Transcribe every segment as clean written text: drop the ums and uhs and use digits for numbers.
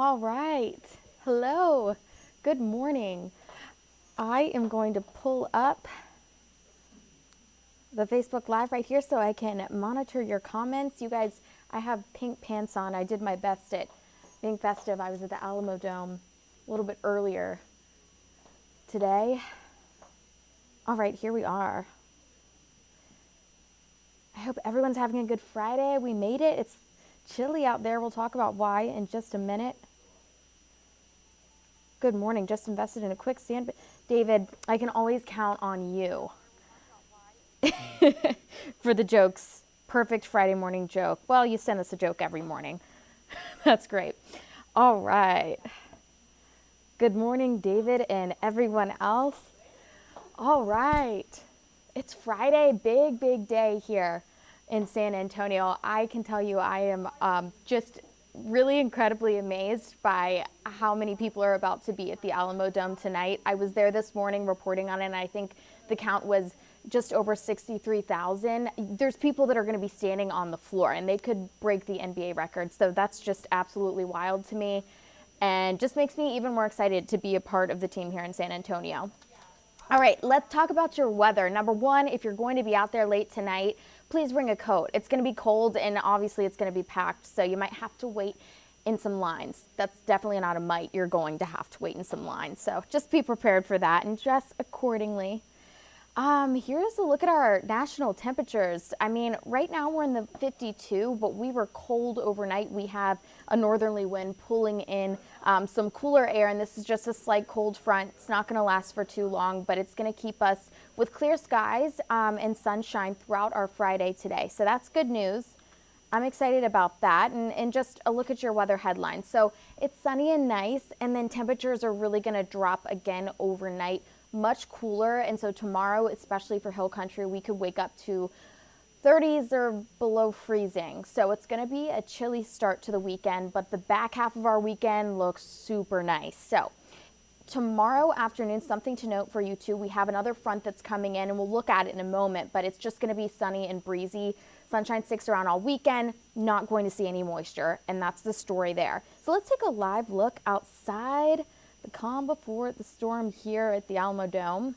All right. Hello. Good morning. I am going to pull up the Facebook Live right here so I can monitor your comments. You guys, I have pink pants on. I did my best at being festive. I was at the Alamo Dome a little bit earlier today. All right, here we are. I hope everyone's having a good Friday. We made it. It's chilly out there. We'll talk about why in just a minute. Good morning. Just invested in a quicksand. David, I can always count on you for the jokes. Perfect Friday morning joke. Well, you send us a joke every morning. That's great. All right. Good morning, David and everyone else. All right. It's Friday. Big day here in San Antonio. I can tell you I am just really incredibly amazed by how many people are about to be at the Alamo Dome tonight. I was there this morning reporting on it, and I think the count was just over 63,000. There's people that are going to be standing on the floor, and they could break the NBA record. So that's just absolutely wild to me, and just makes me even more excited to be a part of the team here in San Antonio. All right, let's talk about your weather. Number one, if you're going to be out there late tonight, please bring a coat. It's going to be cold, and obviously it's going to be packed, so you might have to wait in some lines. That's definitely not a might. You're going to have to wait in some lines, so just be prepared for that and dress accordingly. Here's a look at our national temperatures. I mean, right now we're in the 52, but we were cold overnight. We have a northerly wind pulling in some cooler air, and this is just a slight cold front. It's not going to last for too long, but it's going to keep us with clear skies and sunshine throughout our Friday today. So that's good news. I'm excited about that. And just a look at your weather headlines. So it's sunny and nice, and then temperatures are really going to drop again overnight, much cooler. And so tomorrow, especially for hill country, we could wake up to 30s or below freezing. So it's going to be a chilly start to the weekend, but the back half of our weekend looks super nice. So tomorrow afternoon, something to note for you too, we have another front that's coming in, and we'll look at it in a moment, but it's just going to be sunny and breezy. Sunshine sticks around all weekend, not going to see any moisture, and that's the story there. So let's take a live look outside the calm before the storm here at the Alamo Dome.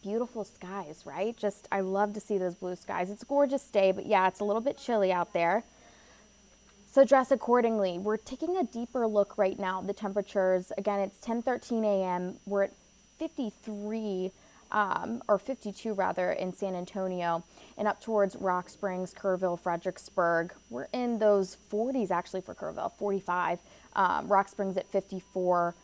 Beautiful skies, right? Just, I love to see those blue skies. It's a gorgeous day, but yeah, it's a little bit chilly out there. So dress accordingly. We're taking a deeper look right now. The temperatures, again, it's 10:13 a.m. We're at 53 or 52 rather in San Antonio, and up towards Rock Springs, Kerrville, Fredericksburg. We're in those 40s actually for Kerrville, 45. Rock Springs at 54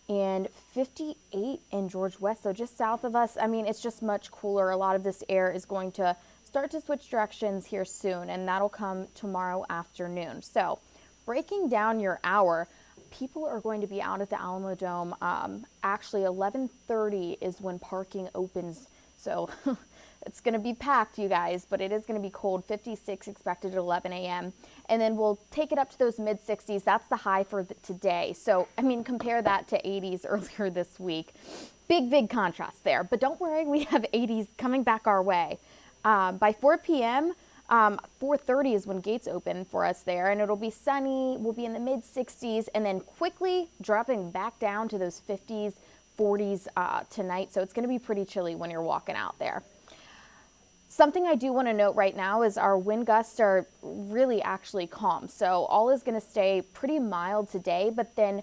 and 58 in George West. So just south of us, I mean, it's just much cooler. A lot of this air is going to start to switch directions here soon, and that'll come tomorrow afternoon. So breaking down your hour, people are going to be out at the Alamo Dome. Actually, 11:30 is when parking opens. So it's going to be packed, you guys, but it is going to be cold. 56 expected at 11 a.m. And then we'll take it up to those mid 60s. That's the high for today. So, I mean, compare that to 80s earlier this week. Big contrast there. But don't worry, we have 80s coming back our way. By 4 p.m., 4:30 is when gates open for us there, and it'll be sunny. We'll be in the mid 60s, and then quickly dropping back down to those 50s, 40s tonight. So it's going to be pretty chilly when you're walking out there. Something I do want to note right now is our wind gusts are really actually calm. So all is going to stay pretty mild today, but then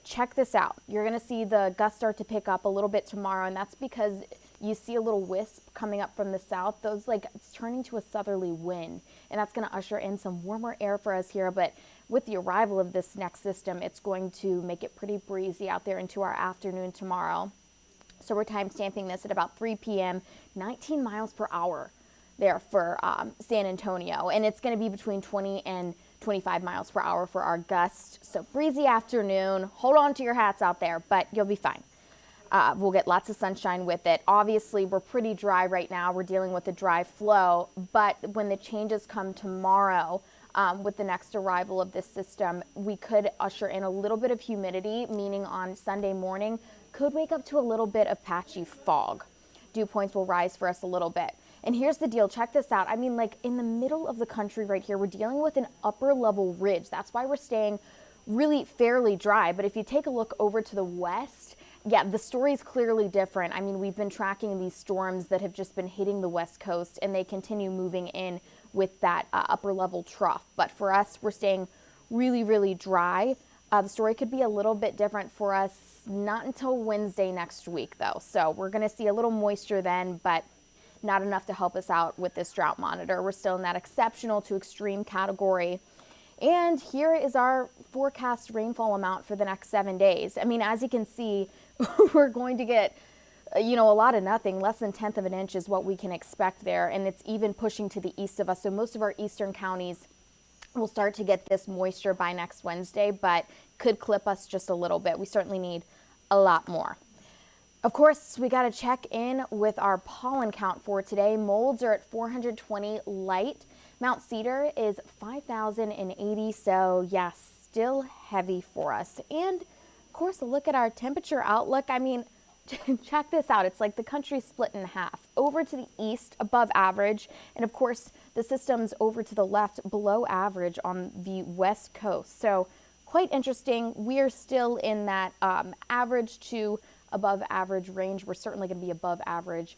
check this out. You're going to see the gusts start to pick up a little bit tomorrow, and that's because you see a little wisp coming up from the south. Those, like, it's turning to a southerly wind, and that's going to usher in some warmer air for us here. But with the arrival of this next system, it's going to make it pretty breezy out there into our afternoon tomorrow. So we're time stamping this at about 3 p.m., 19 miles per hour there for San Antonio. And it's going to be between 20 and 25 miles per hour for our gusts. So breezy afternoon. Hold on to your hats out there, but you'll be fine. We'll get lots of sunshine with it. Obviously, we're pretty dry right now. We're dealing with a dry flow. But when the changes come tomorrow, with the next arrival of this system, we could usher in a little bit of humidity, meaning on Sunday morning, could wake up to a little bit of patchy fog. Dew points will rise for us a little bit. And here's the deal. Check this out. I mean, like in the middle of the country right here, we're dealing with an upper level ridge. That's why we're staying really fairly dry. But if you take a look over to the west, yeah, the story's clearly different. I mean, we've been tracking these storms that have just been hitting the west coast, and they continue moving in with that upper level trough. But for us, we're staying really, really dry. The story could be a little bit different for us, not until Wednesday next week, though. So we're going to see a little moisture then, but not enough to help us out with this drought monitor. We're still in that exceptional to extreme category. And here is our forecast rainfall amount for the next 7 days. I mean, as you can see, we're going to get, a lot of nothing. Less than 1/10 of an inch is what we can expect there. And it's even pushing to the east of us. So most of our eastern counties will start to get this moisture by next Wednesday, but could clip us just a little bit. We certainly need a lot more. Of course, we got to check in with our pollen count for today. Molds are at 420 light. Mount Cedar is 5,080. So yes, still heavy for us. And of course, a look at our temperature outlook. I mean, check this out. It's like the country split in half. Over to the east, above average. And of course, the system's over to the left, below average on the west coast. So quite interesting. We are still in that average to above average range. We're certainly going to be above average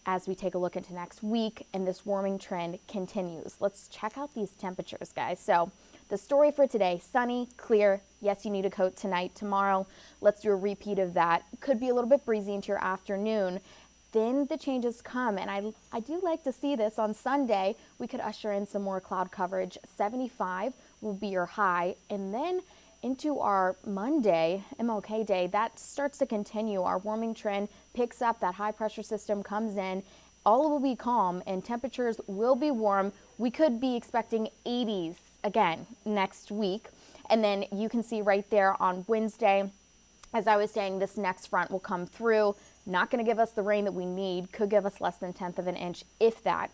as we take a look into next week and this warming trend continues. Let's check out these temperatures, guys. So the story for today, sunny, clear. Yes, you need a coat tonight. Tomorrow, let's do a repeat of that. Could be a little bit breezy into your afternoon. Then the changes come, and I do like to see this on Sunday. We could usher in some more cloud coverage. 75 will be your high, and then into our Monday, MLK Day, that starts to continue. Our warming trend picks up, that high pressure system comes in, all will be calm and temperatures will be warm. We could be expecting 80s again next week. And then you can see right there on Wednesday, as I was saying, this next front will come through. Not going to give us the rain that we need, could give us less than 1/10 of an inch, if that.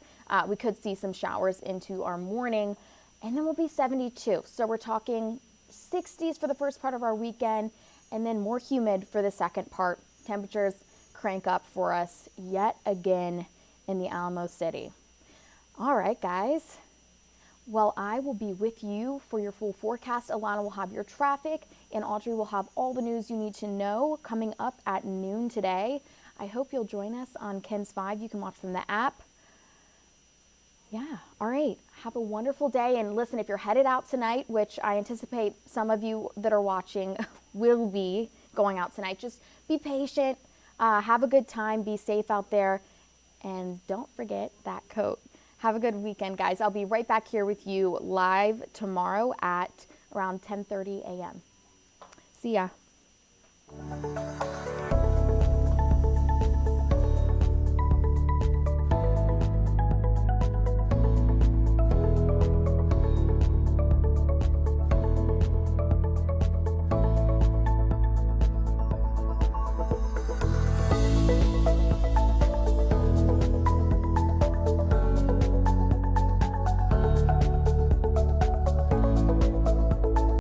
We could see some showers into our morning, and then we'll be 72. So we're talking 60s for the first part of our weekend, and then more humid for the second part. Temperatures crank up for us yet again in the Alamo City. All right, guys. Well, I will be with you for your full forecast. Alana will have your traffic, and Audrey will have all the news you need to know coming up at noon today. I hope you'll join us on KENS 5. You can watch from the app. Yeah, all right. Have a wonderful day. And listen, if you're headed out tonight, which I anticipate some of you that are watching will be going out tonight, just be patient, have a good time, be safe out there, and don't forget that coat. Have a good weekend, guys. I'll be right back here with you live tomorrow at around 10:30 a.m. See ya.